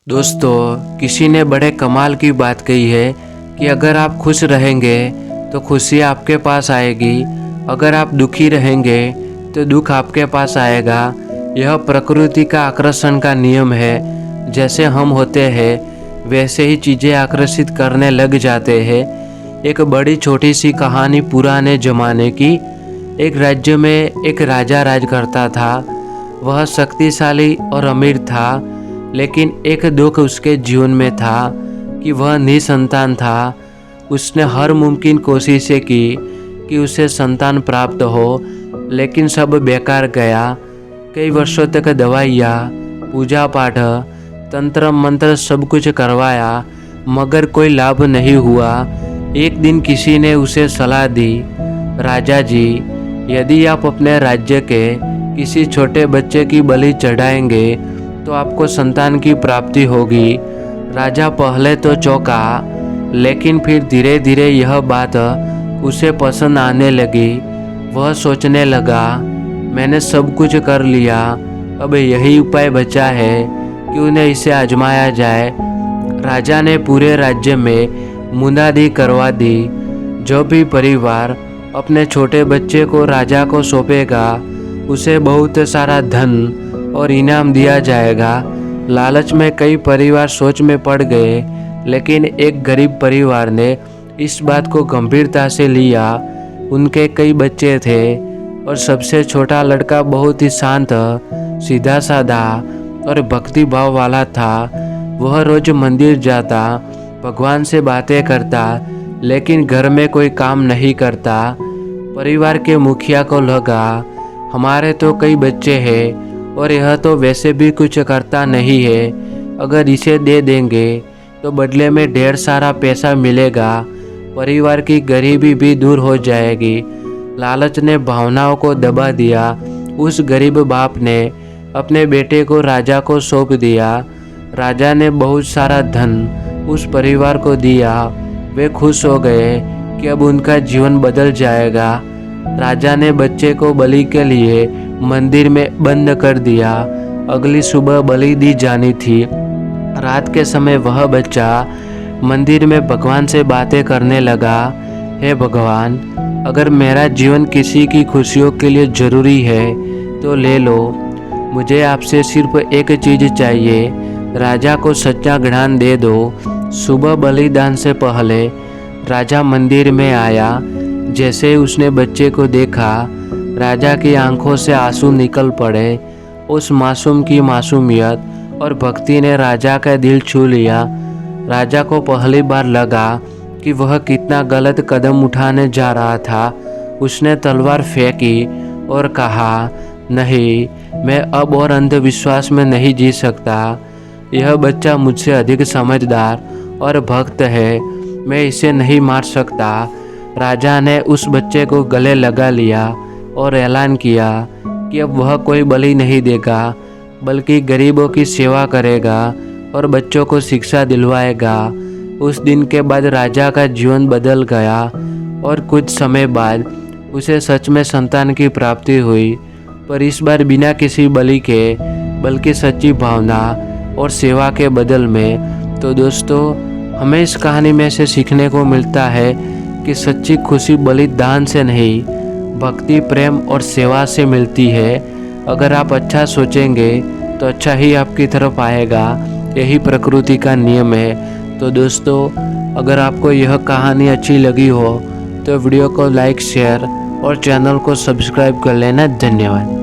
दोस्तों, किसी ने बड़े कमाल की बात कही है कि अगर आप खुश रहेंगे तो खुशी आपके पास आएगी, अगर आप दुखी रहेंगे तो दुख आपके पास आएगा। यह प्रकृति का आकर्षण का नियम है। जैसे हम होते हैं वैसे ही चीज़ें आकर्षित करने लग जाते हैं। एक बड़ी छोटी सी कहानी पुराने ज़माने की। एक राज्य में एक राजा राज करता था। वह शक्तिशाली और अमीर था, लेकिन एक दुख उसके जीवन में था कि वह निसंतान था। उसने हर मुमकिन कोशिशें की कि उसे संतान प्राप्त हो, लेकिन सब बेकार गया। कई वर्षों तक दवाइयाँ, पूजा पाठ, तंत्र मंत्र सब कुछ करवाया, मगर कोई लाभ नहीं हुआ। एक दिन किसी ने उसे सलाह दी, राजा जी, यदि आप अपने राज्य के किसी छोटे बच्चे की बलि चढ़ाएंगे तो आपको संतान की प्राप्ति होगी। राजा पहले तो चौंका, लेकिन फिर धीरे धीरे यह बात उसे पसंद आने लगी। वह सोचने लगा, मैंने सब कुछ कर लिया, अब यही उपाय बचा है, क्यों न इसे आजमाया जाए। राजा ने पूरे राज्य में मुनादी करवा दी, जो भी परिवार अपने छोटे बच्चे को राजा को सौंपेगा उसे बहुत सारा धन और इनाम दिया जाएगा। लालच में कई परिवार सोच में पड़ गए, लेकिन एक गरीब परिवार ने इस बात को गंभीरता से लिया। उनके कई बच्चे थे और सबसे छोटा लड़का बहुत ही शांत, सीधा साधा और भक्ति भाव वाला था। वह रोज मंदिर जाता, भगवान से बातें करता, लेकिन घर में कोई काम नहीं करता। परिवार के मुखिया को लगा, हमारे तो कई बच्चे हैं और यह तो वैसे भी कुछ करता नहीं है, अगर इसे दे देंगे तो बदले में ढेर सारा पैसा मिलेगा, परिवार की गरीबी भी दूर हो जाएगी। लालच ने भावनाओं को दबा दिया। उस गरीब बाप ने अपने बेटे को राजा को सौंप दिया। राजा ने बहुत सारा धन उस परिवार को दिया। वे खुश हो गए कि अब उनका जीवन बदल जाएगा। राजा ने बच्चे को बलि के लिए मंदिर में बंद कर दिया। अगली सुबह बलि दी जानी थी। रात के समय वह बच्चा मंदिर में भगवान से बातें करने लगा, हे भगवान, अगर मेरा जीवन किसी की खुशियों के लिए ज़रूरी है तो ले लो। मुझे आपसे सिर्फ एक चीज़ चाहिए, राजा को सच्चा ज्ञान दे दो। सुबह बलिदान से पहले राजा मंदिर में आया। जैसे ही उसने बच्चे को देखा, राजा की आंखों से आंसू निकल पड़े। उस मासूम की मासूमियत और भक्ति ने राजा का दिल छू लिया। राजा को पहली बार लगा कि वह कितना गलत कदम उठाने जा रहा था। उसने तलवार फेंकी और कहा, नहीं, मैं अब और अंधविश्वास में नहीं जी सकता। यह बच्चा मुझसे अधिक समझदार और भक्त है, मैं इसे नहीं मार सकता। राजा ने उस बच्चे को गले लगा लिया और ऐलान किया कि अब वह कोई बलि नहीं देगा, बल्कि गरीबों की सेवा करेगा और बच्चों को शिक्षा दिलवाएगा। उस दिन के बाद राजा का जीवन बदल गया और कुछ समय बाद उसे सच में संतान की प्राप्ति हुई, पर इस बार बिना किसी बलि के, बल्कि सच्ची भावना और सेवा के बदल में। तो दोस्तों, हमें इस कहानी में से सीखने को मिलता है कि सच्ची खुशी बलिदान से नहीं, भक्ति, प्रेम और सेवा से मिलती है। अगर आप अच्छा सोचेंगे तो अच्छा ही आपकी तरफ आएगा। यही प्रकृति का नियम है। तो दोस्तों, अगर आपको यह कहानी अच्छी लगी हो तो वीडियो को लाइक, शेयर और चैनल को सब्सक्राइब कर लेना। धन्यवाद।